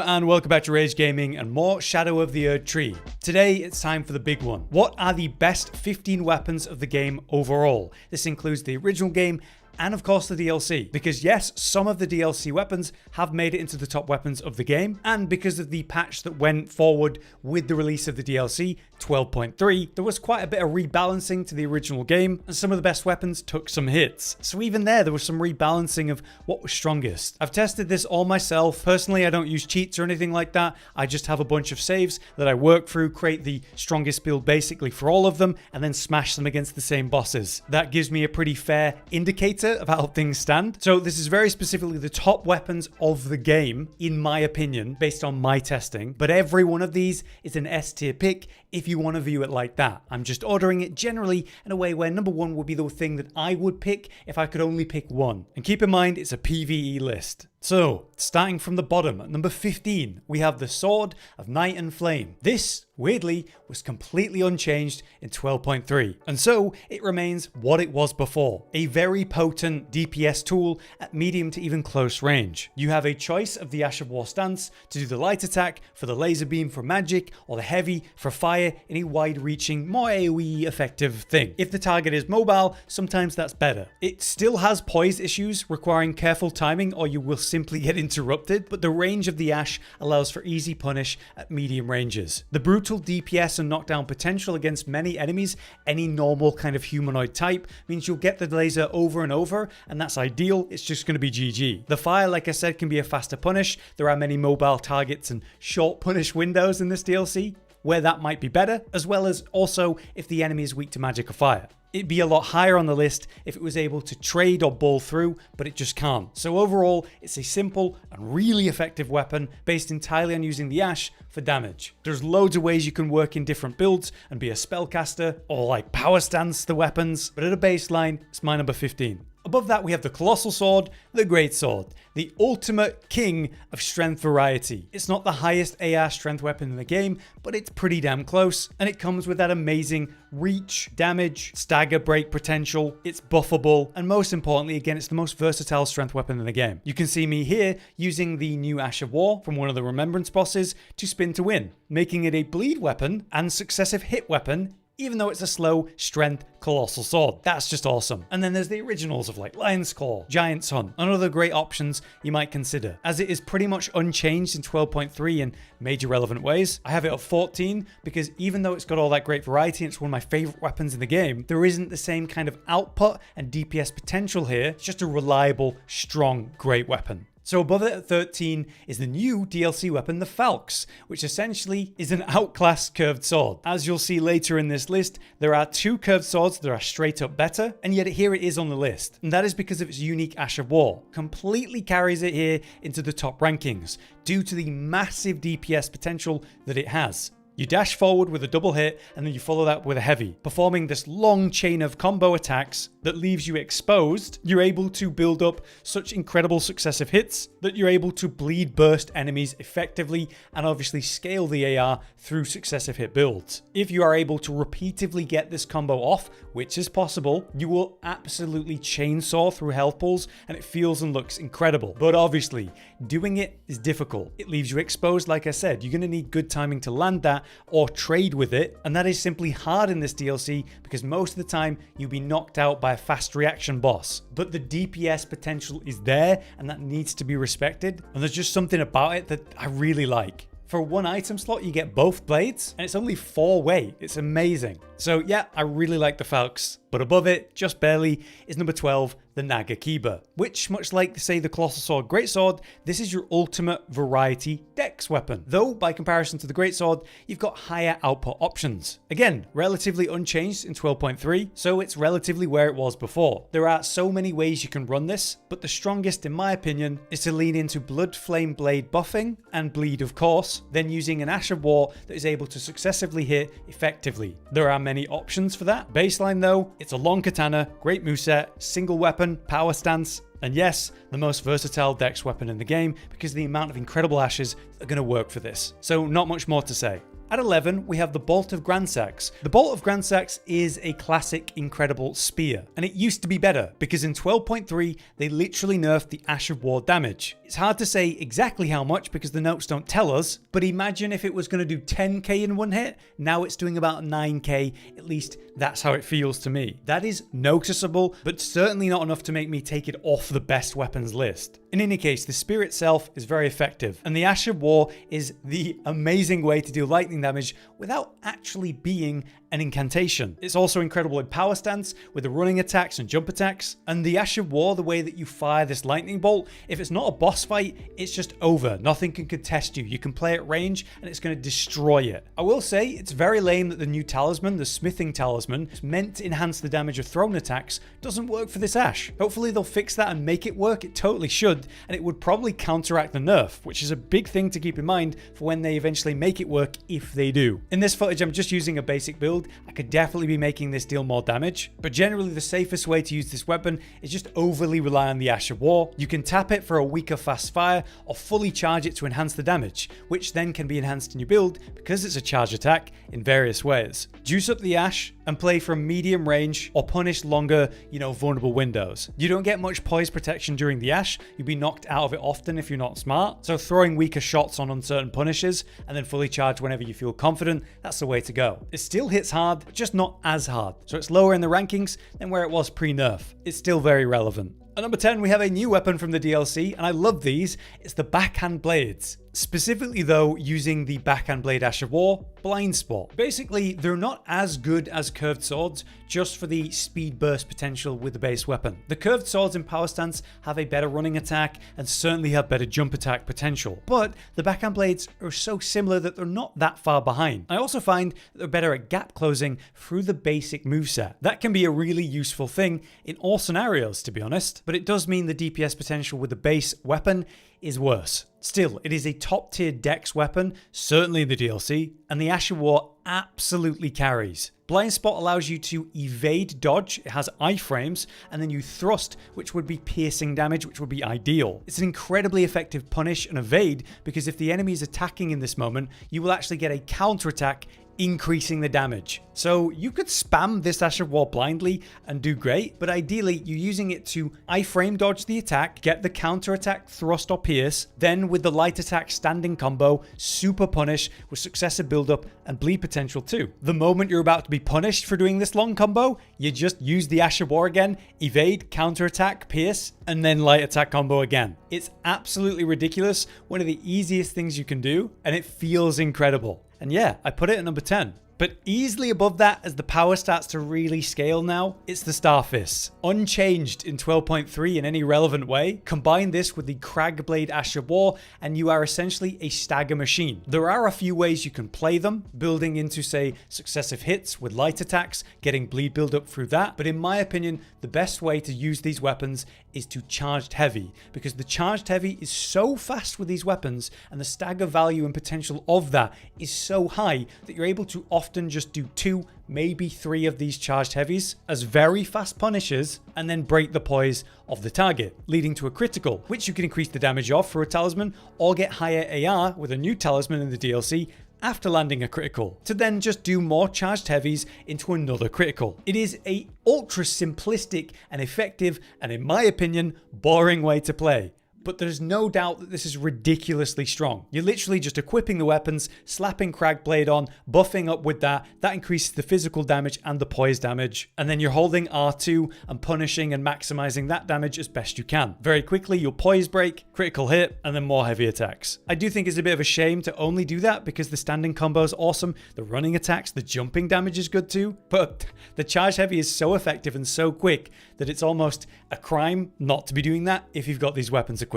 and welcome back to Rage Gaming and more Shadow of the Erdtree. Today it's time for the big one. What are the best 15 weapons of the game overall? This includes the original game and of course the DLC, because yes, some of the DLC weapons have made it into the top weapons of the game, and because of the patch that went forward with the release of the DLC 12.3, there was quite a bit of rebalancing to the original game, and some of the best weapons took some hits. So even there was some rebalancing of what was strongest. I've tested this all myself. Personally, I don't use cheats or anything like that. I just have a bunch of saves that I work through, create the strongest build basically for all of them, and then smash them against the same bosses. That gives me a pretty fair indicator of how things stand. So this is very specifically the top weapons of the game, in my opinion, based on my testing. But every one of these is an S tier pick if you want to view it like that. I'm just ordering it generally in a way where number one would be the thing that I would pick if I could only pick one. And keep in mind, it's a PvE list. So, starting from the bottom, at number 15, we have the Sword of Night and Flame. This, weirdly, was completely unchanged in 12.3, and so it remains what it was before. A very potent DPS tool at medium to even close range. You have a choice of the Ash of War stance to do the light attack for the laser beam for magic, or the heavy for fire in a wide-reaching, more AoE effective thing. If the target is mobile, sometimes that's better. It still has poise issues requiring careful timing or you will simply get interrupted, but the range of the Ash allows for easy punish at medium ranges. The brutal DPS and knockdown potential against many enemies, any normal kind of humanoid type, means you'll get the laser over and over, and that's ideal. It's just going to be GG. The fire, like I said, can be a faster punish. There are many mobile targets and short punish windows in this DLC where that might be better, as well as also if the enemy is weak to magic or fire. It'd be a lot higher on the list if it was able to trade or ball through, but it just can't. So overall, it's a simple and really effective weapon based entirely on using the Ash for damage. There's loads of ways you can work in different builds and be a spellcaster or like power stance the weapons, but at a baseline, it's my number 15. Above that, we have the Colossal Sword, the Greatsword, the ultimate king of strength variety. It's not the highest AR strength weapon in the game, but it's pretty damn close, and it comes with that amazing reach, damage, stagger break potential. It's buffable, and most importantly, again, it's the most versatile strength weapon in the game. You can see me here using the new Ash of War from one of the Remembrance bosses to spin to win, making it a bleed weapon and successive hit weapon, even though it's a slow strength colossal sword. That's just awesome. And then there's the originals of like Lion's Claw, Giant's Hunt, and other great options you might consider, as it is pretty much unchanged in 12.3 in major relevant ways. I have it at 14 because even though it's got all that great variety and it's one of my favorite weapons in the game, there isn't the same kind of output and DPS potential here. It's just a reliable, strong, great weapon. So above it at 13 is the new DLC weapon, the falx, which essentially is an outclassed curved sword. As you'll see later in this list, there are two curved swords that are straight up better, and yet here it is on the list. And that is because of its unique Ash of War. Completely carries it here into the top rankings, due to the massive DPS potential that it has. You dash forward with a double hit, and then you follow that with a heavy, performing this long chain of combo attacks that leaves you exposed. You're able to build up such incredible successive hits that you're able to bleed burst enemies effectively and obviously scale the AR through successive hit builds. If you are able to repeatedly get this combo off, which is possible, you will absolutely chainsaw through health pools, and it feels and looks incredible. But obviously, doing it is difficult. It leaves you exposed, like I said. You're going to need good timing to land that or trade with it, and that is simply hard in this DLC because most of the time you'll be knocked out by a fast reaction boss. But the DPS potential is there, and that needs to be respected, and there's just something about it that I really like. For one item slot, you get both blades, and it's only 4 weight. It's amazing. So yeah, I really like the falx. But above it, just barely, is number 12, the nagakiba, which, much like, say, the Colossal Sword Greatsword, this is your ultimate variety dex weapon. Though, by comparison to the Greatsword, you've got higher output options. Again, relatively unchanged in 12.3, so it's relatively where it was before. There are so many ways you can run this, but the strongest, in my opinion, is to lean into Blood Flame Blade buffing, and bleed, of course, then using an Ash of War that is able to successively hit effectively. There are many options for that. Baseline, though, it's a long katana, great moveset, single weapon, power stance, and yes, the most versatile dex weapon in the game because of the amount of incredible ashes that are going to work for this. So not much more to say. At 11, we have the Bolt of Gransax. The Bolt of Gransax is a classic incredible spear, and it used to be better because in 12.3 they literally nerfed the Ash of War damage. It's hard to say exactly how much because the notes don't tell us, but imagine if it was going to do 10k in one hit, now it's doing about 9k, at least that's how it feels to me. That is noticeable, but certainly not enough to make me take it off the best weapons list. In any case, the spear itself is very effective, and the Ash of War is the amazing way to deal lightning damage without actually being an incantation. It's also incredible in power stance with the running attacks and jump attacks, and the Ash of War, the way that you fire this lightning bolt, if it's not a boss fight, it's just over. Nothing can contest you. You can play at range and it's going to destroy it. I will say it's very lame that the new talisman, the smithing talisman, meant to enhance the damage of thrown attacks, doesn't work for this Ash. Hopefully they'll fix that and make it work. It totally should, and it would probably counteract the nerf, which is a big thing to keep in mind for when they eventually make it work, if they do. In this footage, I'm just using a basic build. I could definitely be making this deal more damage, but generally the safest way to use this weapon is just overly rely on the Ash of War. You can tap it for a weaker fast fire or fully charge it to enhance the damage, which then can be enhanced in your build because it's a charge attack in various ways. Juice up the Ash and play from medium range or punish longer, vulnerable windows. You don't get much poise protection during the Ash. You'll be knocked out of it often if you're not smart. So throwing weaker shots on uncertain punishes and then fully charge whenever you feel confident, that's the way to go. It still hits hard, but just not as hard. So it's lower in the rankings than where it was pre-nerf. It's still very relevant. At number 10, we have a new weapon from the DLC, and I love these. It's the backhand blades. Specifically though, using the backhand blade Ash of War, blind spot. Basically, they're not as good as curved swords, just for the speed burst potential with the base weapon. The curved swords in power stance have a better running attack and certainly have better jump attack potential, but the backhand blades are so similar that they're not that far behind. I also find that they're better at gap closing through the basic moveset. That can be a really useful thing in all scenarios, to be honest, but it does mean the DPS potential with the base weapon is worse. Still, it is a top tier dex weapon, certainly in the DLC, and the Ash of War absolutely carries. Blind spot allows you to evade dodge, it has iframes, and then you thrust, which would be piercing damage, which would be ideal. It's an incredibly effective punish and evade, because if the enemy is attacking in this moment, you will actually get a counterattack increasing the damage. So you could spam this Ash of War blindly and do great, but ideally you're using it to iframe dodge the attack, get the counter attack thrust or pierce, then with the light attack standing combo, super punish with successive build up and bleed potential too. The moment you're about to be punished for doing this long combo, you just use the Ash of War again, evade, counter attack, pierce, and then light attack combo again. It's absolutely ridiculous, one of the easiest things you can do, and it feels incredible. And yeah, I put it at number 10. But easily above that, as the power starts to really scale now, it's the Starfists. Unchanged in 12.3 in any relevant way, combine this with the Cragblade Ash of War and you are essentially a stagger machine. There are a few ways you can play them, building into say successive hits with light attacks, getting bleed build up through that, but in my opinion, the best way to use these weapons is to charged heavy, because the charged heavy is so fast with these weapons and the stagger value and potential of that is so high that you're able to often just do 2, maybe 3 of these charged heavies as very fast punishes and then break the poise of the target, leading to a critical, which you can increase the damage of for a talisman or get higher AR with a new talisman in the DLC after landing a critical, to then just do more charged heavies into another critical. It is a ultra simplistic and effective and, in my opinion, boring way to play. But there's no doubt that this is ridiculously strong. You're literally just equipping the weapons, slapping Cragblade on, buffing up with that. That increases the physical damage and the poise damage. And then you're holding R2 and punishing and maximizing that damage as best you can. Very quickly, you'll poise break, critical hit, and then more heavy attacks. I do think it's a bit of a shame to only do that because the standing combo is awesome. The running attacks, the jumping damage is good too. But the charge heavy is so effective and so quick that it's almost a crime not to be doing that if you've got these weapons equipped.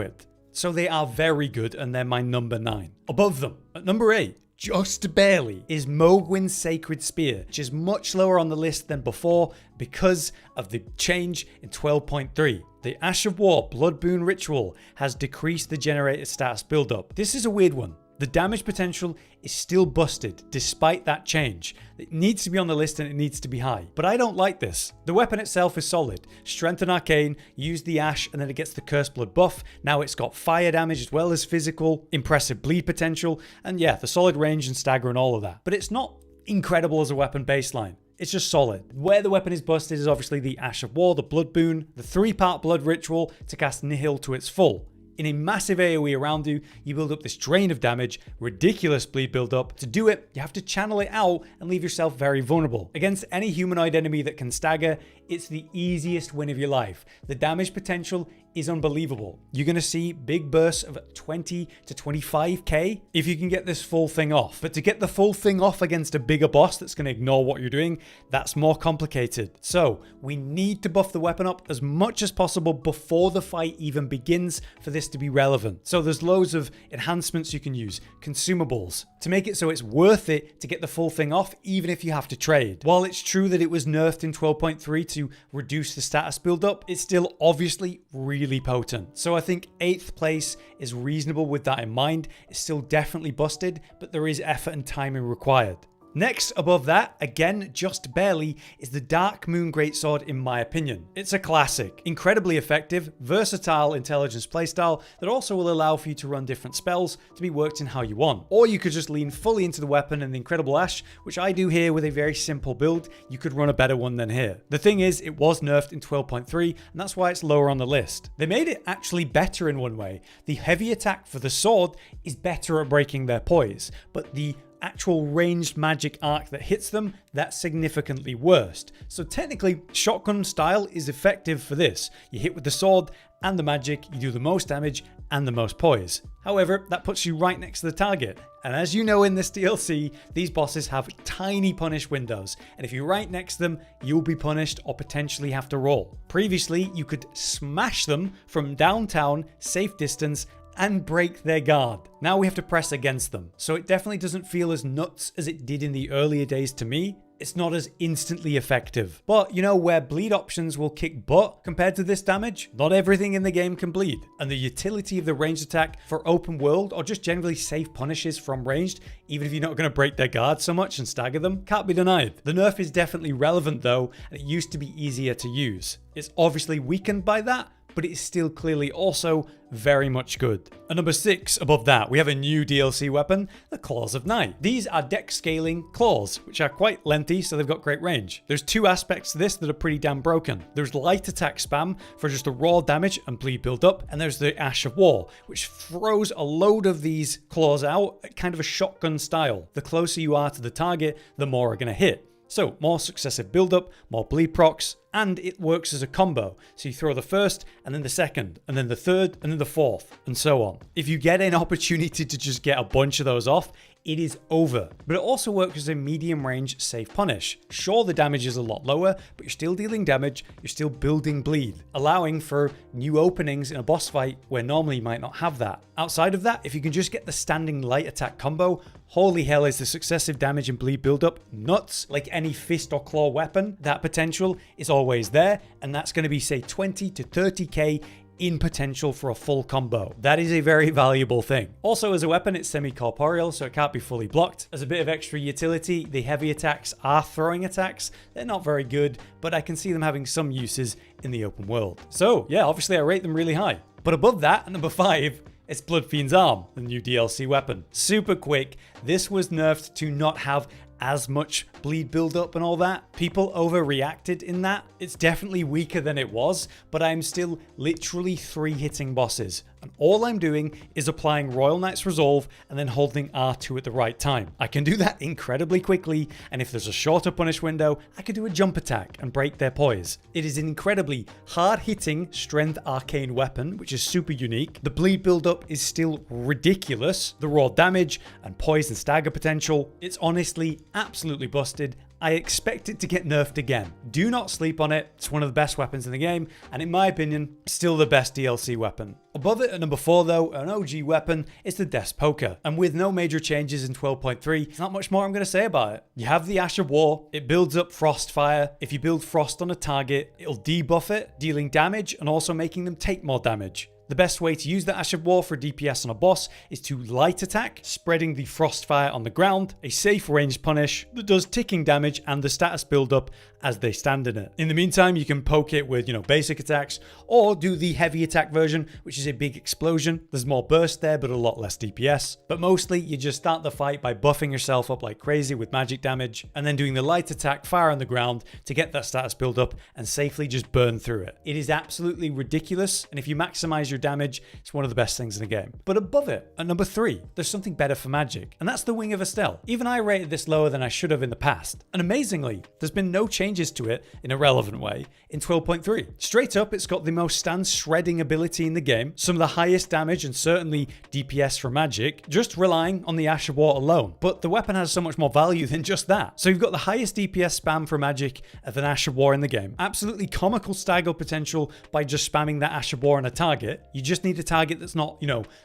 So they are very good, and they're my number 9. Above them, at number 8, just barely, is Mohgwyn's Sacred Spear, which is much lower on the list than before because of the change in 12.3. The Ash of War Blood Boon Ritual has decreased the generated status buildup. This is a weird one. The damage potential is still busted despite that change. It needs to be on the list and it needs to be high. But I don't like this. The weapon itself is solid. Strength and arcane, use the ash and then it gets the cursed blood buff. Now it's got fire damage as well as physical, impressive bleed potential, and yeah, the solid range and stagger and all of that. But it's not incredible as a weapon baseline. It's just solid. Where the weapon is busted is obviously the Ash of War, the Blood Boon, the 3-part Blood Ritual to cast Nihil to its full. In a massive AoE around you, you build up this drain of damage, ridiculous bleed build up. To do it, you have to channel it out and leave yourself very vulnerable. Against any humanoid enemy that can stagger, it's the easiest win of your life. The damage potential is unbelievable. You're going to see big bursts of 20 to 25k if you can get this full thing off. But to get the full thing off against a bigger boss that's going to ignore what you're doing, that's more complicated. So we need to buff the weapon up as much as possible before the fight even begins for this to be relevant. So there's loads of enhancements you can use, consumables, to make it so it's worth it to get the full thing off even if you have to trade. While it's true that it was nerfed in 12.3 to reduce the status build up, it's still obviously really potent. So I think 8th place is reasonable with that in mind. It's still definitely busted, but there is effort and timing required. Next, above that, again, just barely, is the Dark Moon Greatsword in my opinion. It's a classic, incredibly effective, versatile intelligence playstyle that also will allow for you to run different spells to be worked in how you want. Or you could just lean fully into the weapon and the Incredible Ash, which I do here with a very simple build. You could run a better one than here. The thing is, it was nerfed in 12.3, and that's why it's lower on the list. They made it actually better in one way. The heavy attack for the sword is better at breaking their poise, but the actual ranged magic arc that hits them, that's significantly worse. So technically, shotgun style is effective for this. You hit with the sword and the magic, you do the most damage and the most poise. However, that puts you right next to the target. And as you know in this DLC, these bosses have tiny punish windows, and if you're right next to them, you'll be punished or potentially have to roll. Previously, you could smash them from downtown, safe distance, and break their guard. Now we have to press against them. So it definitely doesn't feel as nuts as it did in the earlier days to me. It's not as instantly effective. But you know, where bleed options will kick butt compared to this damage, not everything in the game can bleed. And the utility of the ranged attack for open world or just generally safe punishes from ranged, even if you're not going to break their guard so much and stagger them, can't be denied. The nerf is definitely relevant though, and it used to be easier to use. It's obviously weakened by that, but it is still clearly also very much good. At number 6, above that, we have a new DLC weapon, the Claws of Night. These are dex scaling claws, which are quite lengthy, so they've got great range. There's 2 aspects to this that are pretty damn broken. There's light attack spam for just the raw damage and bleed build up, and there's the Ash of War, which throws a load of these claws out at kind of a shotgun style. The closer you are to the target, the more are going to hit. So more successive build-up, more bleed procs, and it works as a combo. So you throw the first, and then the second, and then the third, and then the fourth, and so on. If you get an opportunity to just get a bunch of those off, it is over. But it also works as a medium range safe punish. Sure, the damage is a lot lower, but you're still dealing damage, you're still building bleed, allowing for new openings in a boss fight where normally you might not have that. Outside of that, if you can just get the standing light attack combo, holy hell is the successive damage and bleed buildup nuts. Like any fist or claw weapon, that potential is always there, and that's going to be say 20 to 30k in potential for a full combo. That is a very valuable thing. Also, as a weapon, it's semi-corporeal, so it can't be fully blocked. As a bit of extra utility, the heavy attacks are throwing attacks. They're not very good, but I can see them having some uses in the open world. So yeah, obviously I rate them really high. But above that, at number 5, it's Bloodfiend's Arm, the new DLC weapon. Super quick. This was nerfed to not have as much bleed build-up and all that. People overreacted in that. It's definitely weaker than it was, but I'm still literally 3 hitting bosses. And all I'm doing is applying Royal Knight's Resolve and then holding R2 at the right time. I can do that incredibly quickly, and if there's a shorter punish window, I can do a jump attack and break their poise. It is an incredibly hard-hitting strength arcane weapon, which is super unique. The bleed build-up is still ridiculous. The raw damage and poise and stagger potential, it's honestly absolutely busted. I expect it to get nerfed again. Do not sleep on it. It's one of the best weapons in the game, and in my opinion, still the best DLC weapon. Above it at number 4 though, an OG weapon, is the Death Poker. And with no major changes in 12.3, there's not much more I'm going to say about it. You have the Ash of War, it builds up Frost Fire. If you build Frost on a target, it'll debuff it, dealing damage and also making them take more damage. The best way to use the Ash of War for DPS on a boss is to light attack, spreading the frostfire on the ground, a safe ranged punish that does ticking damage and the status build up as they stand in it. In the meantime, you can poke it with, basic attacks, or do the heavy attack version, which is a big explosion. There's more burst there, but a lot less DPS. But mostly, you just start the fight by buffing yourself up like crazy with magic damage, and then doing the light attack fire on the ground to get that status build up and safely just burn through it. It is absolutely ridiculous, and if you maximize your damage, it's one of the best things in the game. But above it, at number 3, there's something better for magic, and that's the Wing of Astel. Even I rated this lower than I should have in the past, and amazingly, there's been no changes to it in a relevant way in 12.3. Straight up, it's got the most stance shredding ability in the game, some of the highest damage and certainly DPS for magic, just relying on the Ash of War alone. But the weapon has so much more value than just that. So you've got the highest DPS spam for magic of an Ash of War in the game, absolutely comical stagger potential by just spamming that Ash of War on a target. You just need a target that's not,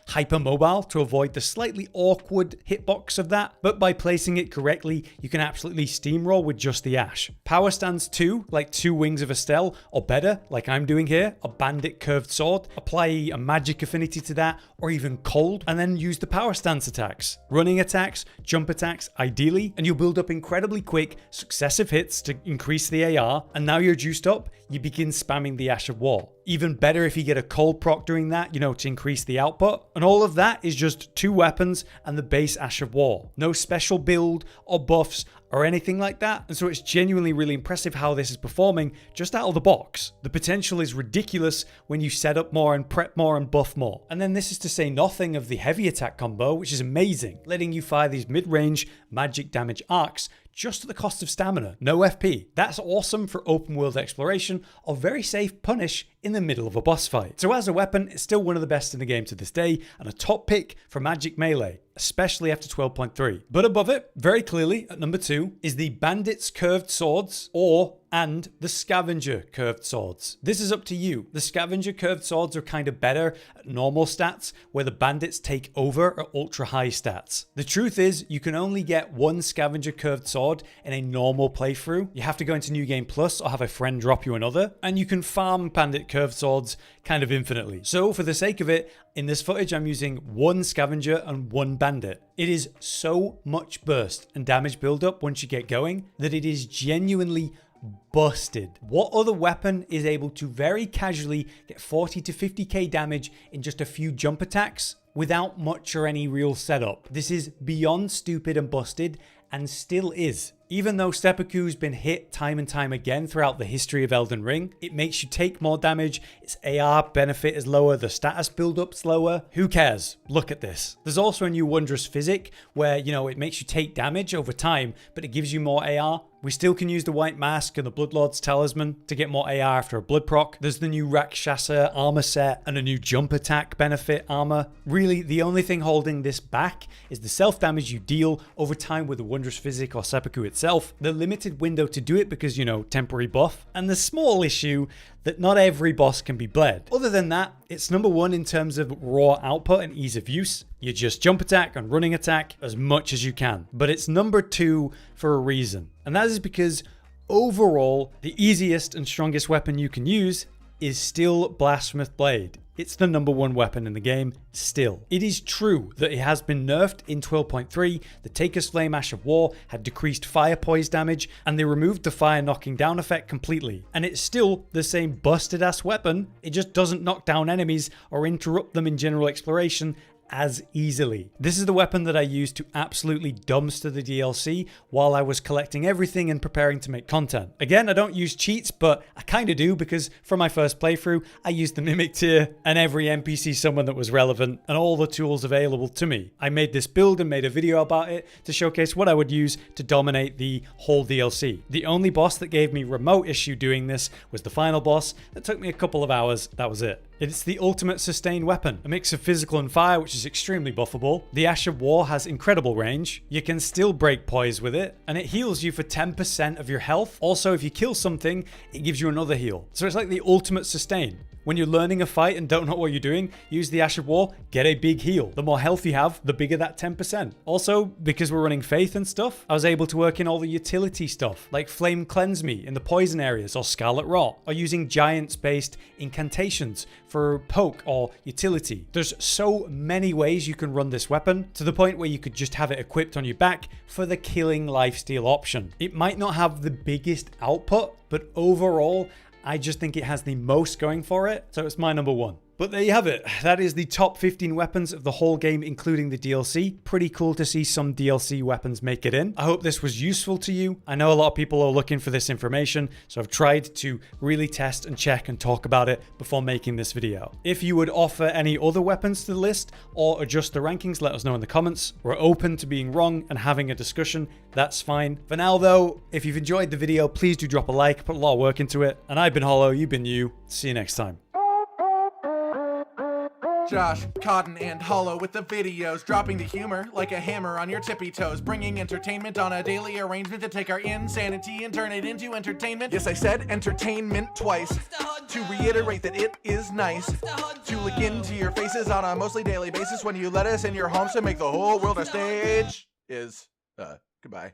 hyper mobile to avoid the slightly awkward hitbox of that, but by placing it correctly, you can absolutely steamroll with just the Ash. Power stance 2, like 2 Wings of Astel, or better, like I'm doing here, a bandit curved sword, apply a magic affinity to that, or even cold, and then use the power stance attacks. Running attacks, jump attacks, ideally, and you'll build up incredibly quick, successive hits to increase the AR, and now you're juiced up, you begin spamming the Ash of War. Even better if you get a cold proc doing that, to increase the output. And all of that is just 2 weapons and the base Ash of War. No special build or buffs or anything like that. And so it's genuinely really impressive how this is performing just out of the box. The potential is ridiculous when you set up more and prep more and buff more. And then this is to say nothing of the heavy attack combo, which is amazing, letting you fire these mid-range magic damage arcs just at the cost of stamina, no FP. That's awesome for open world exploration or very safe punish in the middle of a boss fight. So as a weapon, it's still one of the best in the game to this day and a top pick for magic melee, especially after 12.3. But above it, very clearly at number 2, is the Bandits Curved Swords and the Scavenger Curved Swords. This is up to you. The Scavenger Curved Swords are kind of better at normal stats, where the Bandits take over at ultra high stats. The truth is, you can only get one Scavenger Curved Sword in a normal playthrough. You have to go into New Game Plus or have a friend drop you another, and you can farm Bandit Curved Swords kind of infinitely. So for the sake of it, in this footage, I'm using 1 Scavenger and 1 Bandit. It is so much burst and damage buildup once you get going that it is genuinely busted. What other weapon is able to very casually get 40 to 50k damage in just a few jump attacks without much or any real setup? This is beyond stupid and busted, and still is. Even though seppuku's been hit time and time again throughout the history of Elden Ring, it makes you take more damage, its AR benefit is lower, the status build-up's lower. Who cares? Look at this. There's also a new wondrous physic where, it makes you take damage over time, but it gives you more AR. We still can use the White Mask and the Bloodlord's Talisman to get more AR after a blood proc. There's the new Rakshasa armor set and a new jump attack benefit armor. Really, the only thing holding this back is the self-damage you deal over time with the wondrous physic or seppuku itself, the limited window to do it because, temporary buff, and the small issue that not every boss can be bled. Other than that, it's number 1 in terms of raw output and ease of use. You just jump attack and running attack as much as you can. But it's number 2 for a reason. And that is because overall, the easiest and strongest weapon you can use is still Blasphemous Blade. It's the number 1 weapon in the game still. It is true that it has been nerfed in 12.3. The Taker's Flame Ash of War had decreased fire poise damage, and they removed the fire knocking down effect completely. And it's still the same busted ass weapon. It just doesn't knock down enemies or interrupt them in general exploration as easily. This is the weapon that I used to absolutely dumpster the DLC while I was collecting everything and preparing to make content. Again, I don't use cheats, but I kind of do because for my first playthrough, I used the Mimic tier and every NPC summon that was relevant and all the tools available to me. I made this build and made a video about it to showcase what I would use to dominate the whole DLC. The only boss that gave me remote issue doing this was the final boss. That took me a couple of hours. That was it. It's the ultimate sustained weapon, a mix of physical and fire, which is extremely buffable. The Ash of War has incredible range. You can still break poise with it, and it heals you for 10% of your health. Also, if you kill something, it gives you another heal. So it's like the ultimate sustain. When you're learning a fight and don't know what you're doing, use the Ash of War, get a big heal. The more health you have, the bigger that 10%. Also, because we're running Faith and stuff, I was able to work in all the utility stuff, like Flame Cleanse Me in the poison areas or Scarlet Rot, or using giants-based incantations for poke or utility. There's so many ways you can run this weapon, to the point where you could just have it equipped on your back for the killing lifesteal option. It might not have the biggest output, but overall, I just think it has the most going for it, so it's my number one. But there you have it. That is the top 15 weapons of the whole game, including the DLC. Pretty cool to see some DLC weapons make it in. I hope this was useful to you. I know a lot of people are looking for this information, so I've tried to really test and check and talk about it before making this video. If you would offer any other weapons to the list or adjust the rankings, let us know in the comments. We're open to being wrong and having a discussion. That's fine. For now though, if you've enjoyed the video, please do drop a like. Put a lot of work into it. And I've been Hollow, you've been you. See you next time. Josh, Cotton, and Hollow with the videos, dropping the humor like a hammer on your tippy toes, bringing entertainment on a daily arrangement to take our insanity and turn it into entertainment. Yes, I said entertainment twice, to reiterate that it is nice to look into your faces on a mostly daily basis when you let us in your homes to make the whole world a stage. Goodbye.